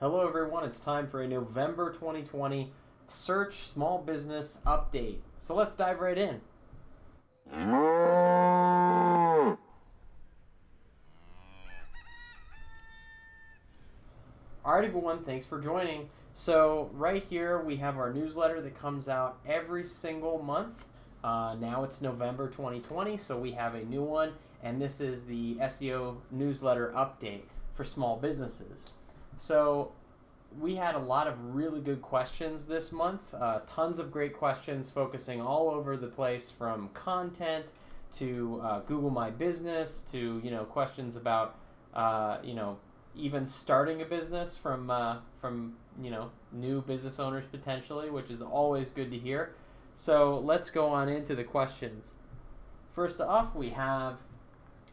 Hello everyone, it's time for a November 2020 Search Small Business Update. So let's dive right in. Alright everyone, thanks for joining. So right here we have our newsletter that comes out every single month. Now it's November 2020, so we have a new one, and this is the SEO newsletter update for small businesses. So we had a lot of really good questions this month. Tons of great questions focusing all over the place, from content to Google My Business to questions about even starting a business from new business owners potentially, which is always good to hear. So let's go on into the questions. First off, we have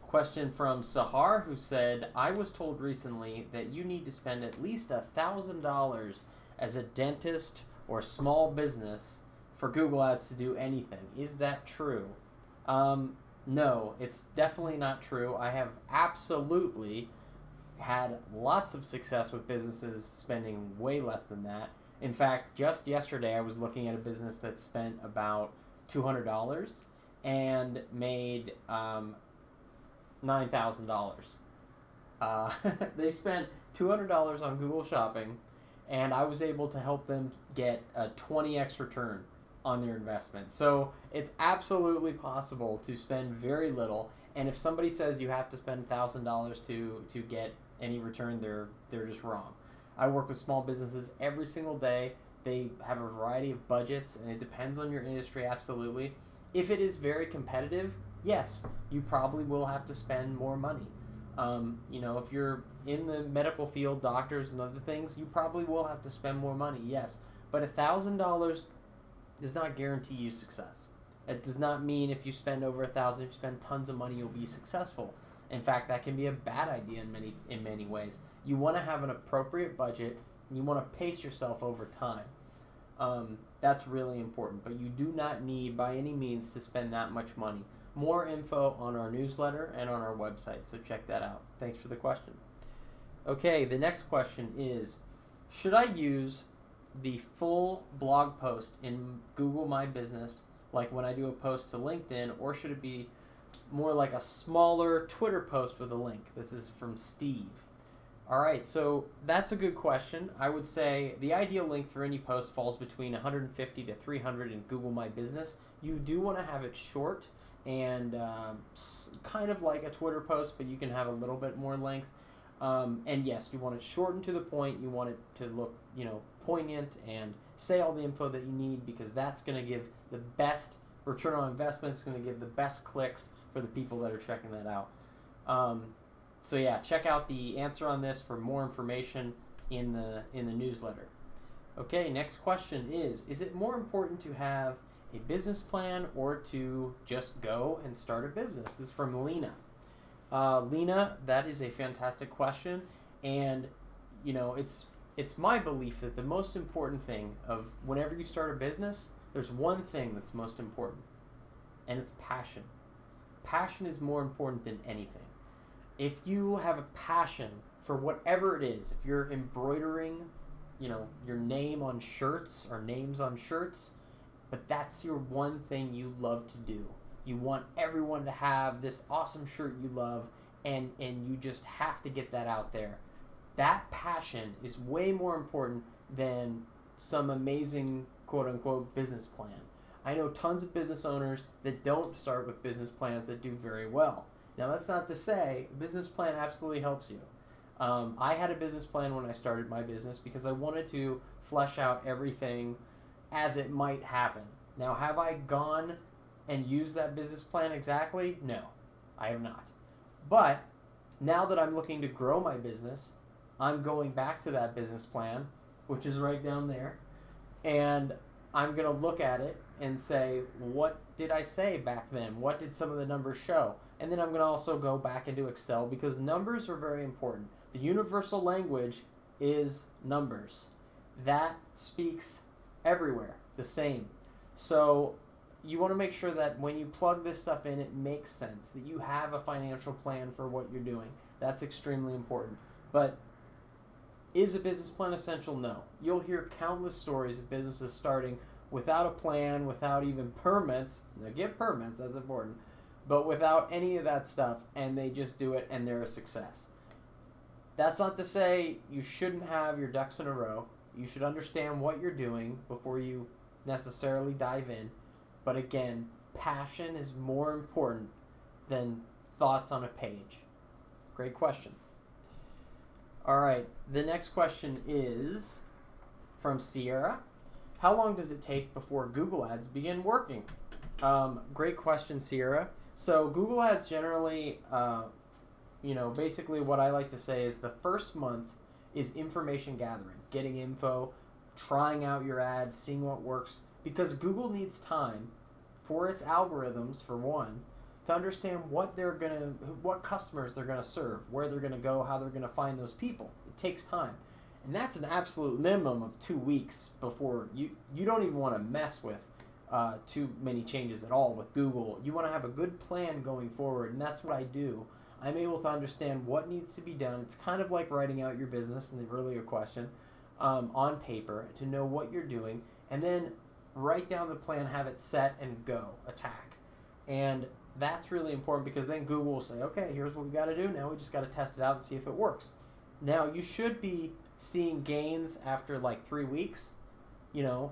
question from Sahar, who said, I was told recently that you need to spend at least $1,000 as a dentist or small business for Google Ads to do anything. Is that true? No, it's definitely not true. I have absolutely had lots of success with businesses spending way less than that. In fact, just yesterday I was looking at a business that spent about $200 and made $9,000. They spent $200 on Google Shopping, and I was able to help them get a 20x return on their investment. So it's absolutely possible to spend very little, and if somebody says you have to spend $1,000 to get any return, they're just wrong. I work with small businesses every single day. They have a variety of budgets, and it depends on your industry, absolutely. If it is very competitive, yes, you probably will have to spend more money. If you're in the medical field, doctors and other things, you probably will have to spend more money, yes. But $1,000 does not guarantee you success. It does not mean if you spend over $1,000, if you spend tons of money, you'll be successful. In fact, that can be a bad idea in many ways. You want to have an appropriate budget. You want to pace yourself over time. That's really important. But you do not need, by any means, to spend that much money. More info on our newsletter and on our website, so check that out. Thanks for the question. Okay, the next question is, should I use the full blog post in Google My Business, like when I do a post to LinkedIn, or should it be more like a smaller Twitter post with a link? This is from Steve. All right, so that's a good question. I would say the ideal length for any post falls between 150 to 300 in Google My Business. You do want to have it short and kind of like a Twitter post, but you can have a little bit more length. And yes, you want it shortened to the point. You want it to look, poignant and say all the info that you need, because that's going to give the best return on investment. It's going to give the best clicks for the people that are checking that out. So yeah, check out the answer on this for more information in the newsletter. Okay, next question is it more important to have a business plan or to just go and start a business? This is from Lena. Lena, that is a fantastic question, and it's my belief that the most important thing of whenever you start a business, there's one thing that's most important, and it's passion. Passion is more important than anything. If you have a passion for whatever it is, if you're embroidering, your name on shirts or names on shirts, but that's your one thing you love to do. You want everyone to have this awesome shirt you love, and you just have to get that out there. That passion is way more important than some amazing quote-unquote business plan. I know tons of business owners that don't start with business plans that do very well. Now, that's not to say a business plan absolutely helps you. I had a business plan when I started my business because I wanted to flesh out everything as it might happen. Now, have I gone and used that business plan exactly? No, I have not. But now that I'm looking to grow my business, I'm going back to that business plan, which is right down there, and I'm going to look at it and say, what did I say back then? What did some of the numbers show? And then I'm going to also go back into Excel, because numbers are very important. The universal language is numbers. That speaks everywhere the same. So you want to make sure that when you plug this stuff in, it makes sense, that you have a financial plan for what you're doing. That's extremely important. But Is a business plan essential? No. You'll hear countless stories of businesses starting without a plan, without even permits. Now get permits, that's important. But without any of that stuff, and they just do it and they're a success. That's not to say you shouldn't have your ducks in a row. You should understand what you're doing before you necessarily dive in. But again, passion is more important than thoughts on a page. Great question. All right, the next question is from Sierra. How long does it take before Google Ads begin working? Great question, Sierra. So Google Ads generally, basically what I like to say is the first month is information gathering, getting info, trying out your ads, seeing what works, because Google needs time for its algorithms, for one, to understand what customers they're gonna serve, where they're gonna go, how they're gonna find those people. It takes time. And that's an absolute minimum of 2 weeks before you don't even want to mess with too many changes at all with Google. You want to have a good plan going forward, and that's what I do. I'm able to understand what needs to be done. It's kind of like writing out your business in the earlier question on paper to know what you're doing, and then write down the plan, have it set, and go, attack. And that's really important because then Google will say, okay, here's what we got to do. Now we just got to test it out and see if it works. Now you should be seeing gains after like 3 weeks, and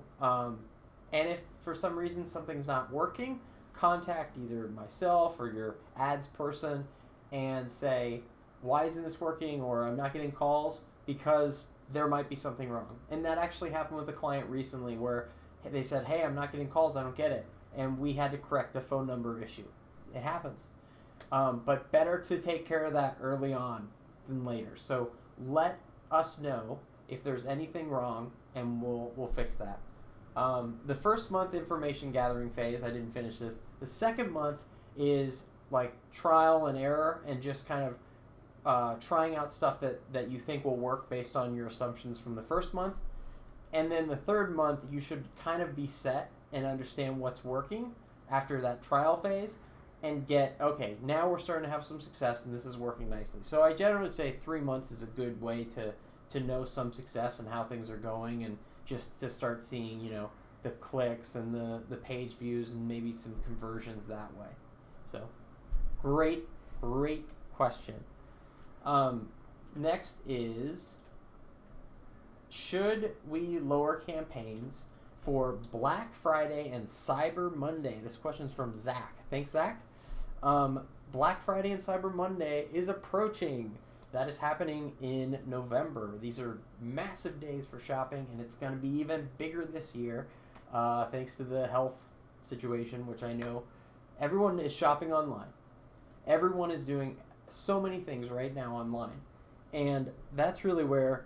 if for some reason something's not working, contact either myself or your ads person and say, why isn't this working, or I'm not getting calls, because there might be something wrong. And that actually happened with a client recently where they said, hey, I'm not getting calls, I don't get it, and we had to correct the phone number issue. It happens, but better to take care of that early on than later. So let us know if there's anything wrong, and we'll fix that. The first month information gathering phase, I didn't finish this. The second month is like trial and error, and just kind of trying out stuff that you think will work based on your assumptions from the first month. And then the third month, you should kind of be set and understand what's working after that trial phase, and okay, now we're starting to have some success and this is working nicely. So I generally say 3 months is a good way to know some success and how things are going, and just to start seeing, the clicks and the page views and maybe some conversions that way. So great question. Next is, should we lower campaigns for Black Friday and Cyber Monday? This question's from Zach. Thanks, Zach. Black Friday and Cyber Monday is approaching. That is happening in November. These are massive days for shopping, and it's going to be even bigger this year, thanks to the health situation, which I know everyone is shopping online. Everyone is doing so many things right now online, and that's really where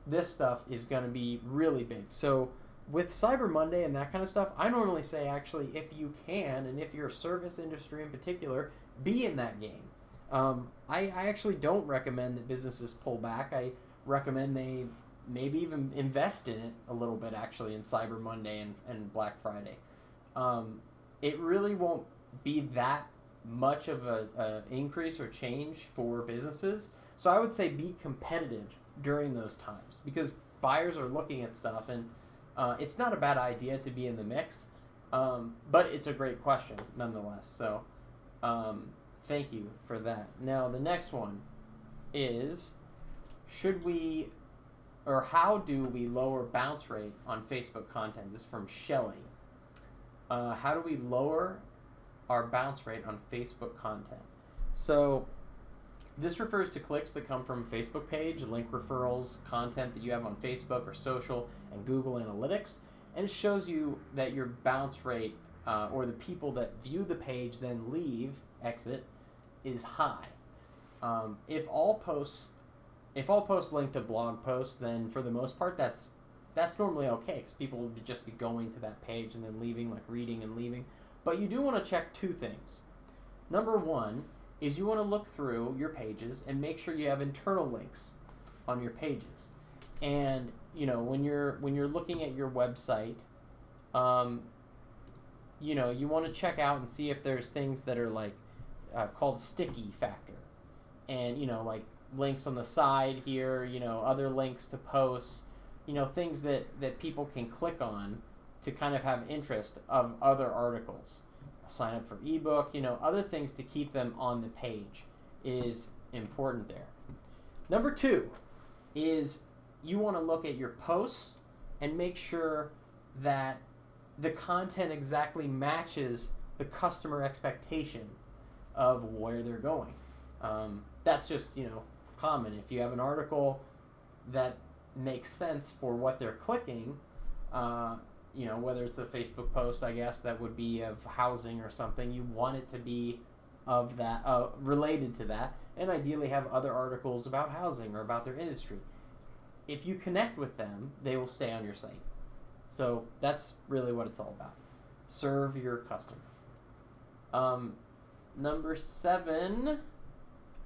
this stuff is going to be really big. So with Cyber Monday and that kind of stuff, I normally say, actually, if you can, and if your service industry in particular, be in that game. I actually don't recommend that businesses pull back. I recommend they maybe even invest in it a little bit, actually, in Cyber Monday and Black Friday. It really won't be that much of a increase or change for businesses. So I would say be competitive during those times, because buyers are looking at stuff, and it's not a bad idea to be in the mix, but it's a great question nonetheless. So thank you for that. Now the next one is, how do we lower bounce rate on Facebook content? This is from Shelly. How do we lower our bounce rate on Facebook content? So this refers to clicks that come from a Facebook page, link referrals, content that you have on Facebook or social, and Google Analytics, and it shows you that your bounce rate, or the people that view the page then exit, is high. If all posts link to blog posts, then for the most part that's normally okay, because people would just be going to that page and then leaving, like reading and leaving. But you do want to check two things. Number one is you want to look through your pages and make sure you have internal links on your pages. And when you're looking at your website, you want to check out and see if there's things that are like called sticky factor. And like links on the side here, other links to posts, things that people can click on to kind of have interest of other articles. Sign up for ebook, other things to keep them on the page is important there. Number 2 is you want to look at your posts and make sure that the content exactly matches the customer expectation of where they're going. That's just, common. If you have an article that makes sense for what they're clicking, whether it's a Facebook post, I guess, that would be of housing or something, you want it to be of that, related to that, and ideally have other articles about housing or about their industry. If you connect with them, they will stay on your site. So that's really what it's all about. Serve your customer. Number 7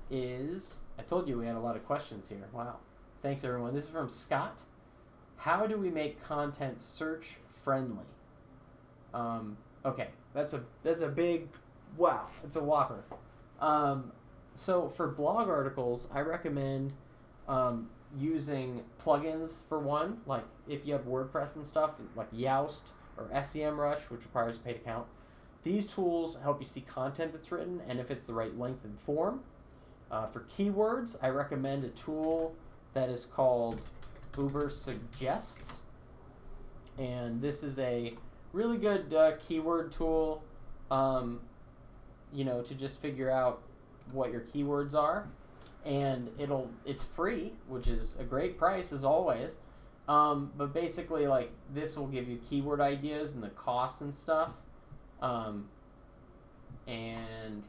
is, I told you we had a lot of questions here. Wow. Thanks, everyone. This is from Scott. How do we make content search friendly? Okay, that's a big, wow, it's a whopper. So for blog articles, I recommend using plugins for one, like if you have WordPress and stuff, like Yoast or SEMrush, which requires a paid account. These tools help you see content that's written and if it's the right length and form. For keywords, I recommend a tool that is called Ubersuggest, and this is a really good keyword tool, to just figure out what your keywords are, and it's free, which is a great price as always. But basically, like, this will give you keyword ideas and the costs and stuff. And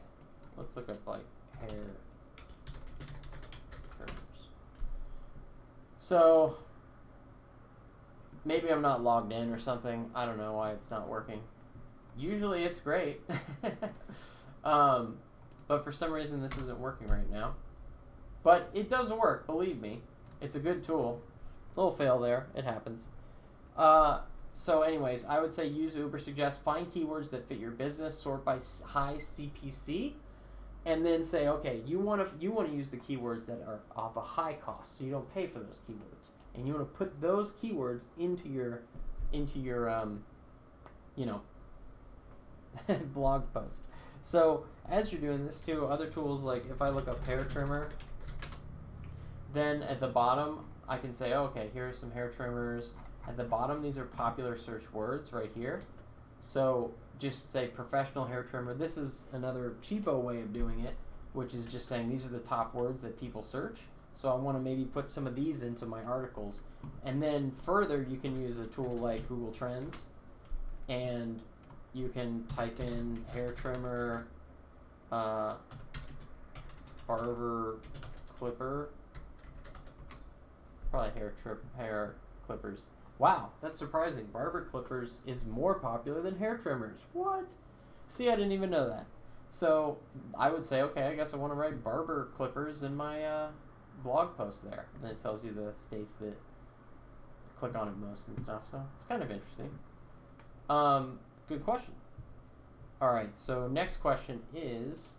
let's look up like hair trimmers. So maybe I'm not logged in or something. I don't know why it's not working. Usually it's great. But for some reason this isn't working right now. But it does work, believe me. It's a good tool. Little fail there. It happens. So anyways, I would say use Ubersuggest. Find keywords that fit your business. Sort by high CPC. And then say, okay, you want to use the keywords that are of a high cost, so you don't pay for those keywords. And you want to put those keywords into your blog post. So as you're doing this too, other tools, like if I look up hair trimmer, then at the bottom I can say, okay, here are some hair trimmers. At the bottom, these are popular search words right here. So just say professional hair trimmer. This is another cheapo way of doing it, which is just saying these are the top words that people search. So I want to maybe put some of these into my articles. And then further, you can use a tool like Google Trends, and you can type in hair trimmer, barber clipper, probably hair clippers. Wow, that's surprising. Barber clippers is more popular than hair trimmers. What? See, I didn't even know that. So I would say, okay, I guess I want to write barber clippers in my blog post there. And it tells you the states that click on it most and stuff. So it's kind of interesting. Good question. All right, so next question is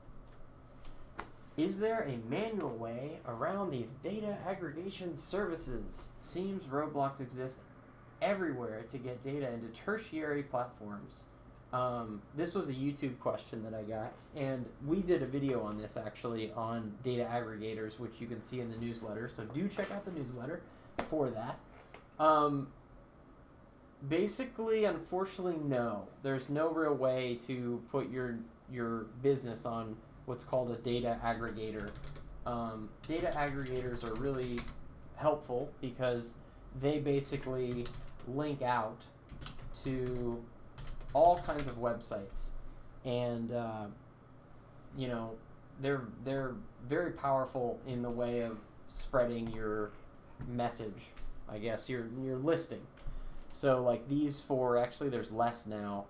there a manual way around these data aggregation services? Seems roadblocks exist everywhere to get data into tertiary platforms. This was a YouTube question that I got, and we did a video on this actually on Data Aggregators, which you can see in the newsletter, so do check out the newsletter for that. Basically, unfortunately, no. There's no real way to put your business on what's called a data aggregator. Data aggregators are really helpful because they basically link out to all kinds of websites, and they're very powerful in the way of spreading your message, I guess, your listing. So like these four, actually there's less now,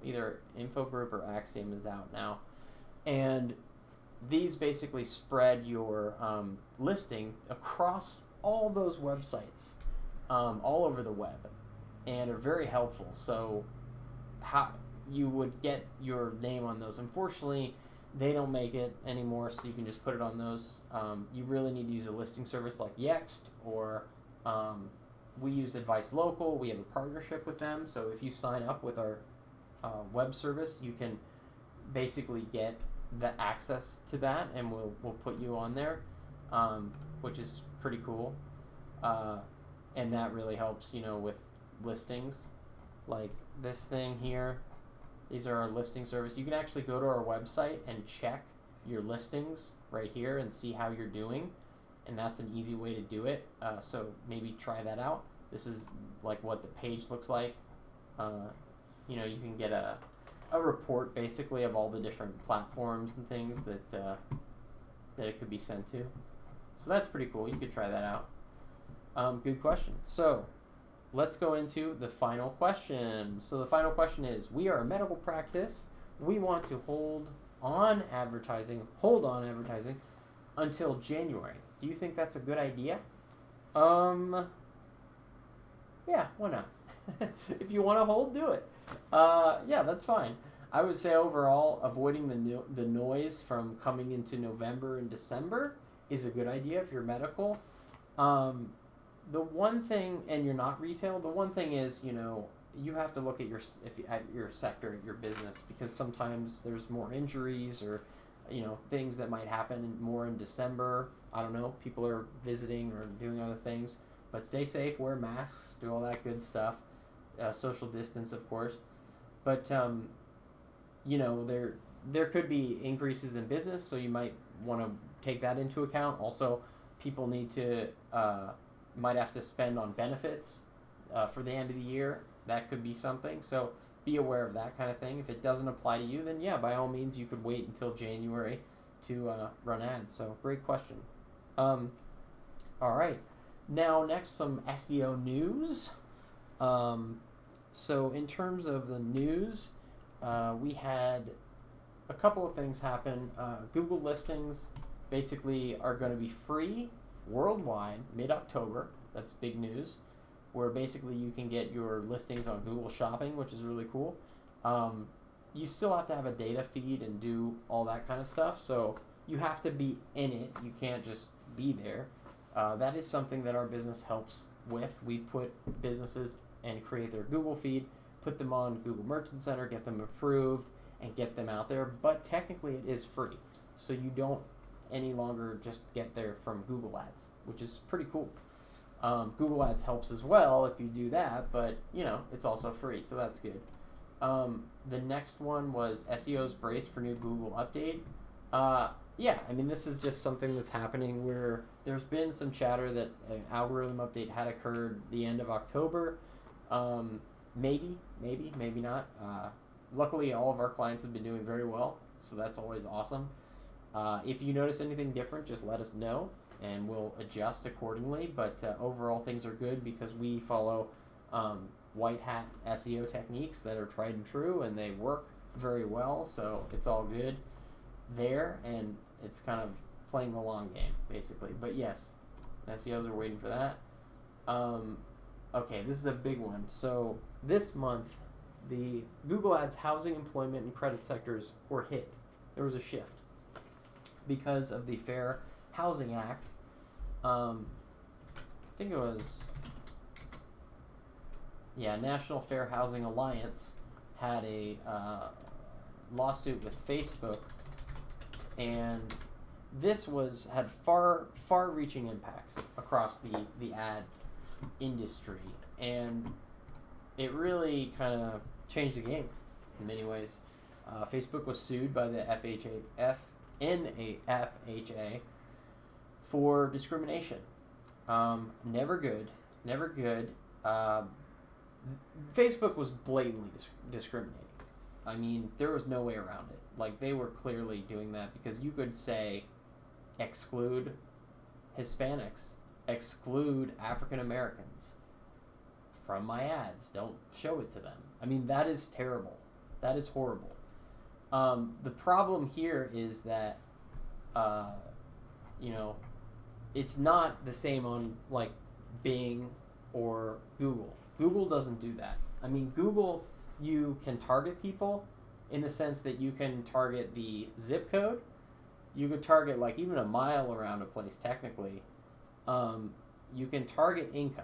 either Infogroup or Axiom is out now, and these basically spread your listing across all those websites, all over the web, and are very helpful. So how you would get your name on those. Unfortunately, They don't make it anymore, so you can just put it on those. You really need to use a listing service like Yext, or we use Advice Local. We have a partnership with them, so if you sign up with our web service, you can basically get the access to that, and we'll put you on there, which is pretty cool. And that really helps, with listings, like this thing here. These are our listing service. You can actually go to our website and check your listings right here and see how you're doing, and that's an easy way to do it. So maybe try that out. This is like what the page looks like. You can get a report basically of all the different platforms and things that it could be sent to. So that's pretty cool. You could try that out. Good question. So let's go into the final question. So the final question is, we are a medical practice. We want to hold on advertising until January. Do you think that's a good idea? Yeah, why not? If you want to hold, do it. Yeah, that's fine. I would say overall, avoiding the noise from coming into November and December is a good idea if you're medical. The one thing, and you're not retail, the one thing is, you have to look at your sector, your business, because sometimes there's more injuries or, things that might happen more in December. I don't know, people are visiting or doing other things, but stay safe, wear masks, do all that good stuff, social distance, of course. But, there could be increases in business, so you might want to take that into account. Also, people need to, might have to spend on benefits for the end of the year. That could be something. So be aware of that kind of thing. If it doesn't apply to you, then yeah, by all means, you could wait until January to run ads. So great question. All right. Now, next, some SEO news. So in terms of the news, we had a couple of things happen. Google listings basically are going to be free worldwide mid-October. That's big news, where basically you can get your listings on Google Shopping, which is really cool. You still have to have a data feed and do all that kind of stuff, so you have to be in it. You can't just be there. That is something that our business helps with. We put businesses and create their Google feed, put them on Google Merchant Center, get them approved, and get them out there. But technically it is free, so you don't any longer just get there from Google Ads, which is pretty cool. Google Ads helps as well if you do that, but it's also free, so that's good. The next one was SEO's brace for new Google update. Yeah, this is just something that's happening where there's been some chatter that an algorithm update had occurred the end of October. Maybe not. Luckily, all of our clients have been doing very well, so that's always awesome. If you notice anything different, just let us know, and we'll adjust accordingly. But overall, things are good because we follow white hat SEO techniques that are tried and true, and they work very well. So it's all good there, and it's kind of playing the long game, basically. But yes, SEOs are waiting for that. Okay, this is a big one. So this month, the Google Ads housing, employment, and credit sectors were hit. There was a shift because of the Fair Housing Act. I think it was, National Fair Housing Alliance had a lawsuit with Facebook, and this had far-reaching impacts across the ad industry, and it really kind of changed the game in many ways. Facebook was sued by the NAFHA for discrimination. Never good. Facebook was blatantly discriminating. There was no way around it. Like, they were clearly doing that, because you could say, exclude Hispanics, exclude African Americans from my ads. Don't show it to them. That is terrible. That is horrible. The problem here is that, it's not the same on, like, Bing or Google. Google doesn't do that. Google, you can target people in the sense that you can target the zip code. You could target like even a mile around a place technically. You can target income,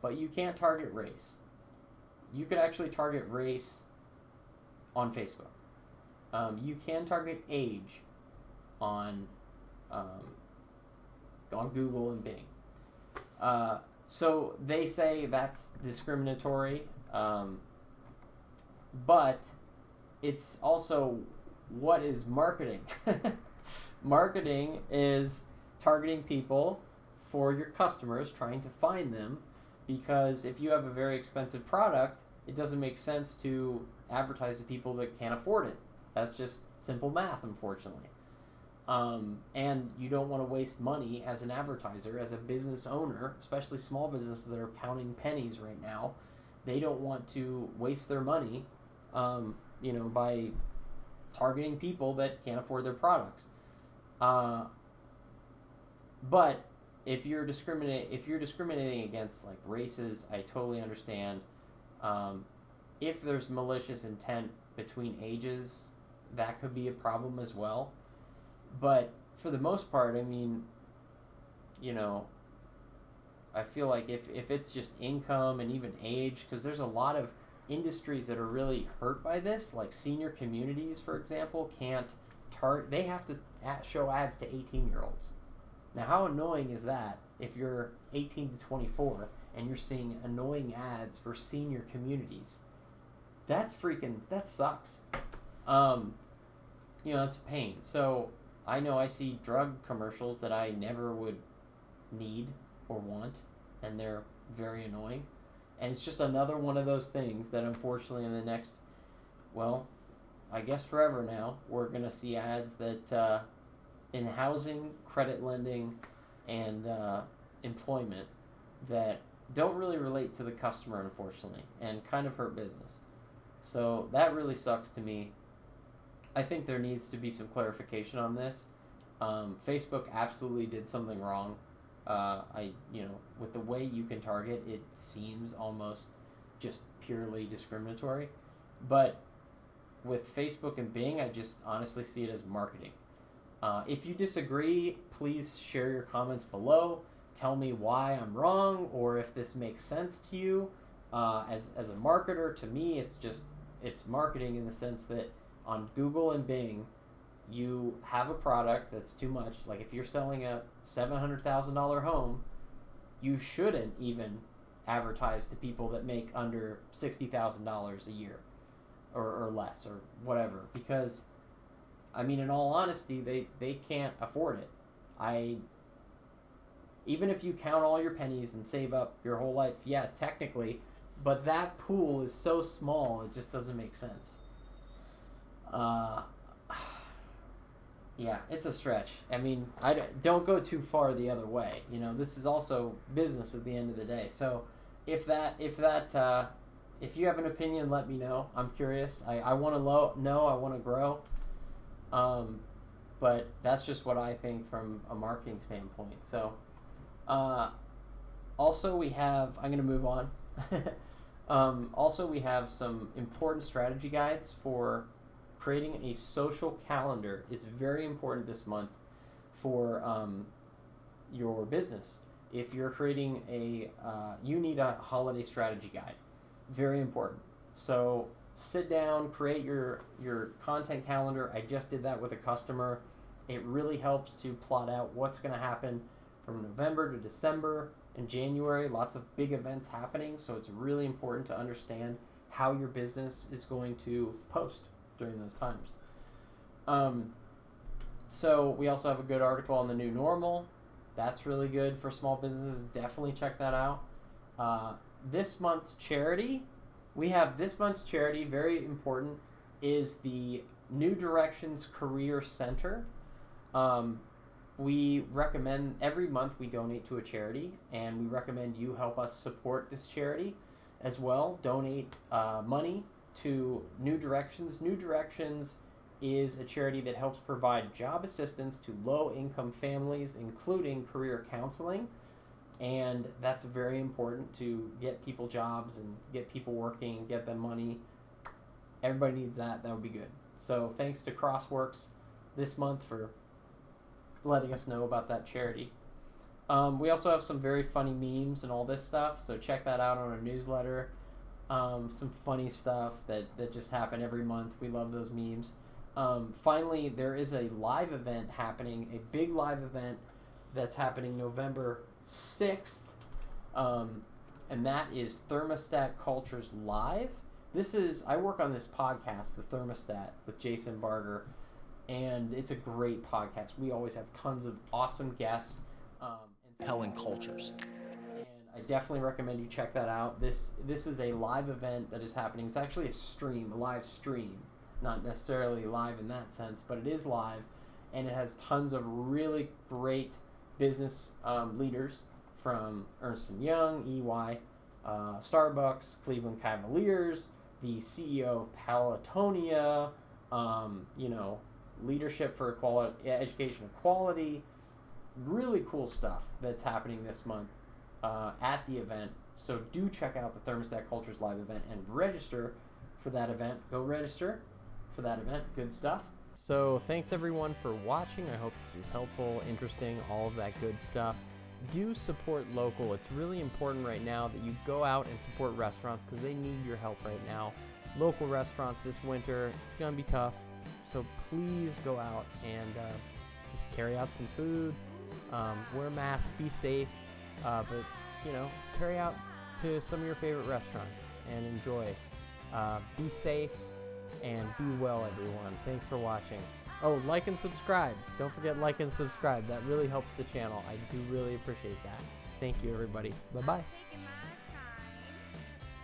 but you can't target race. You could actually target race on Facebook. You can target age on Google and Bing. So they say that's discriminatory, but it's also what is marketing? Marketing is targeting people for your customers, trying to find them, because if you have a very expensive product, it doesn't make sense to advertise to people that can't afford it. That's just simple math, unfortunately. And you don't want to waste money as an advertiser, as a business owner, especially small businesses that are counting pennies right now. They don't want to waste their money, by targeting people that can't afford their products. But if you're discriminating against like races, I totally understand. If there's malicious intent between ages, that could be a problem as well. But for the most part, I mean, I feel like if it's just income and even age, because there's a lot of industries that are really hurt by this, like senior communities, for example, they have to show ads to 18-year-olds. Now, how annoying is that if you're 18 to 24 and you're seeing annoying ads for senior communities? That sucks. It's a pain. So I know I see drug commercials that I never would need or want, and they're very annoying. And it's just another one of those things that unfortunately in the next, I guess forever now, we're going to see ads that in housing, credit lending, and employment that don't really relate to the customer, unfortunately, and kind of hurt business. So that really sucks to me. I think there needs to be some clarification on this. Facebook absolutely did something wrong. With the way you can target, it seems almost just purely discriminatory. But with Facebook and Bing, I just honestly see it as marketing. If you disagree, please share your comments below. Tell me why I'm wrong, or if this makes sense to you. As a marketer, to me, it's marketing in the sense that on Google and Bing, you have a product that's too much. Like if you're selling a $700,000 home, you shouldn't even advertise to people that make under $60,000 a year or less or whatever, because in all honesty, they can't afford it. Even if you count all your pennies and save up your whole life, yeah, technically, but that pool is so small, it just doesn't make sense. Yeah, it's a stretch. I don't go too far the other way. This is also business at the end of the day. So if you have an opinion, let me know. I'm curious. I want to know. I want to grow. But that's just what I think from a marketing standpoint. So, also we have, I'm going to move on. Also we have some important strategy guides for creating a social calendar. Is very important this month for your business. If you're creating you need a holiday strategy guide. Very important. So sit down, create your content calendar. I just did that with a customer. It really helps to plot out what's going to happen from November to December and January. Lots of big events happening, so it's really important to understand how your business is going to post during those times. So we also have a good article on the new normal. That's really good for small businesses. Definitely check that out. This month's charity, very important, is the New Directions Career Center. We recommend every month we donate to a charity, and we recommend you help us support this charity as well. Donate money to New Directions. New Directions is a charity that helps provide job assistance to low-income families, including career counseling. And that's very important to get people jobs and get people working, get them money. Everybody needs that. That would be good. So thanks to Crossworks this month for letting us know about that charity. We also have some very funny memes and all this stuff, so check that out on our newsletter. Some funny stuff that just happen every month. We love those memes. Finally, there is a live event happening, a big live event that's happening November 6th, and that is Thermostat Cultures Live. I work on this podcast, The Thermostat, with Jason Barger, and it's a great podcast. We always have tons of awesome guests. Compelling cultures. And I definitely recommend you check that out. This is a live event that is happening. It's actually a live stream. Not necessarily live in that sense, but it is live, and it has tons of really great business leaders from Ernst & Young, EY, Starbucks, Cleveland Cavaliers, the CEO of Pelotonia, Leadership for Education Equality. Really cool stuff that's happening this month at the event. So do check out the Thermostat Cultures Live event and register for that event. Go register for that event. Good stuff. So thanks everyone for watching. I hope this was helpful, interesting, all of that good stuff. Do support local. It's really important right now that you go out and support restaurants because they need your help right now. Local restaurants this winter, it's going to be tough. So please go out and just carry out some food. Wear masks, be safe, but carry out to some of your favorite restaurants and enjoy. Be safe and be well, everyone. Thanks for watching. Oh, like and subscribe. Don't forget like and subscribe. That really helps the channel. I do really appreciate that. Thank you, everybody. Bye-bye.